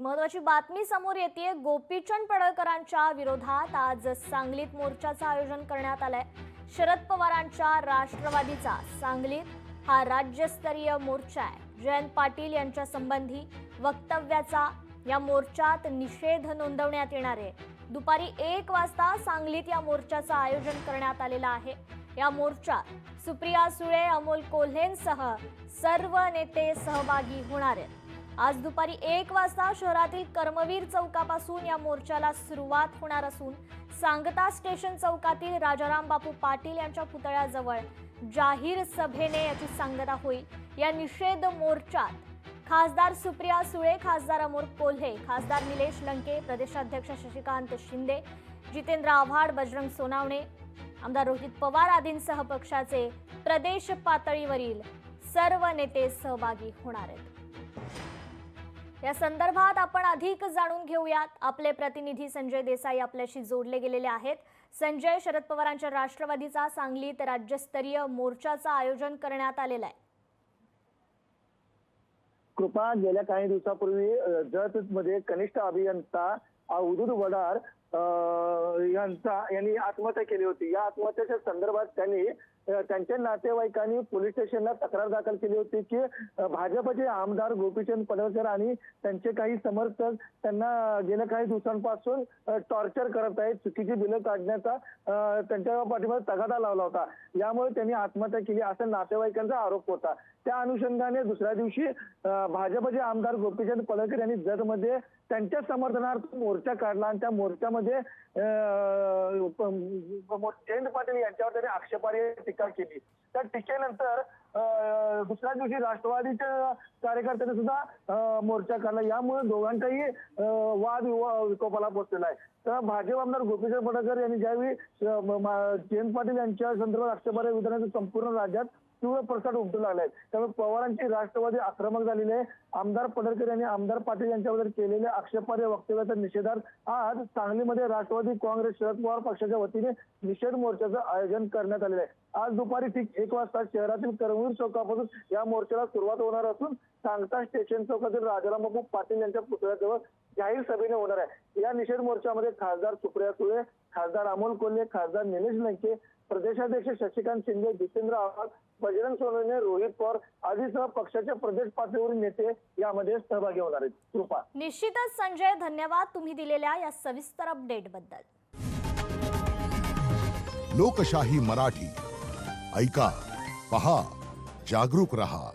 एक महत्त्वाची बातमी समोर येते। गोपीचंद पडळकरांच्या विरोधात आज सांगलीत मोर्चाचं आयोजन करण्यात आलंय। शरद पवारांच्या राष्ट्रवादीचा सांगलीत हा राज्यस्तरीय मोर्चा आहे। जयंत पाटील यांच्या संबंधी वक्तव्याचा या मोर्चात निषेध नोंदवण्यात येणार आहे। दुपारी 1 वाजता सांगलीत या मोर्चाचं आयोजन करण्यात आलेलं आहे। या मोर्चात सुप्रिया सुळे, अमोल कोल्हेंसह सर्व नेते सहभागी होणार आहेत। आज दुपारी 1 वाजता शहरातील कर्मवीर चौकापासून या मोर्चाला सुरुवात होणार असून सांगता स्टेशन चौकातील राजाराम बापू पाटील यांच्या पुतळ्याजवळ जाहीर सभेने याची सांगता होईल। या निषेध मोर्चात खासदार सुप्रिया सुळे, खासदार अमोल कोल्हे, खासदार निलेश लंके, प्रदेशाध्यक्ष शशिकांत शिंदे, जितेंद्र आव्हाड, बजरंग सोनावणे, आमदार रोहित पवार आदींसह पक्षाचे प्रदेश पातळीवरील सर्व नेते सहभागी होणार आहेत। या संदर्भात आपण अधिक जाणून घेऊयात। आपले प्रतिनिधी संजय देसाई आपल्याशी जोडले गेलेले आहेत। संजय, शरद पवारांच्या राष्ट्रवादीचा सांगलीत राज्यस्तरीय मोर्चाचं आयोजन करण्यात आलेलं आहे। कृपा, गेल्या काही दिवसापूर्वी जतमध्ये कनिष्ठ अभियंता उदूद वडार यांनी आत्महत्या केली होती। या आत्महत्येच्या संदर्भात त्यांच्या नातेवाईकांनी पोलीस स्टेशनला तक्रार दाखल केली होती की भाजपचे आमदार गोपीचंद पडळकर आणि त्यांचे काही समर्थक त्यांना गेल्या काही दिवसांपासून टॉर्चर करत आहेत, चुकीची बिलं काढण्याचा त्यांच्या पाठीमागे तगादा लावला होता। यामुळे त्यांनी आत्महत्या केली असा नातेवाईकांचा आरोप होता। त्या अनुषंगाने दुसऱ्या दिवशी भाजपचे आमदार गोपीचंद पडळकर यांनी जतमध्ये त्यांच्या समर्थनार्थ मोर्चा काढला आणि त्या मोर्चामध्ये जयंत पाटील यांच्यावर त्यांनी आक्षेपार्ह टीका केली। त्या टीकेनंतर दुसऱ्या दिवशी राष्ट्रवादीच्या कार्यकर्त्यांनी सुद्धा मोर्चा काढला। यामुळे दोघांचाही वाद विकोपाला पोहोचलेला आहे। तर भाजप आमदार गोपीचंद पडळकर यांनी ज्यावेळी जयंत पाटील यांच्या संदर्भात आक्षेपार्ह विधानाचा संपूर्ण राज्यात तीव्र प्रसाद उमटू लागलाय। त्यामुळे पवारांची राष्ट्रवादी आक्रमक झालेली आहे। आमदार पडळकर यांनी आमदार पाटील यांच्याबद्दल केलेल्या आक्षेपार्ह वक्तव्याच्या निषेधार्थ आज सांगलीमध्ये राष्ट्रवादी काँग्रेस शरद पवार पक्षाच्या वतीने निषेध मोर्चाचं आयोजन करण्यात आलेलं आहे। आज दुपारी ठीक 1 वाजता शहरातील कर्मवीर चौकापासून या मोर्चाला सुरुवात होणार असून सांगता स्टेशन चौकातील राजाराम बापू पाटील यांच्या पुतळ्याजवळ जाहीर सभेने होणार आहे। या निषेध मोर्चामध्ये खासदार सुप्रिया सुळे, खासदार अमोल कोल्हे, खासदार निलेश लंके, प्रदेशाध्यक्ष शशिकांत शिंदे, जितेंद्र आव्हाड, बजरंग सोनावणे, रोहित पवार आदीसह पक्षाच्या प्रदेश पातळीवरील नेते यामध्ये सहभागी होणार आहेत। कृपा, निश्चितच संजय, धन्यवाद तुम्ही दिलेल्या या सविस्तर अपडेट बद्दल। लोकशाही मराठी ऐका, पहा, जागरूक रहा।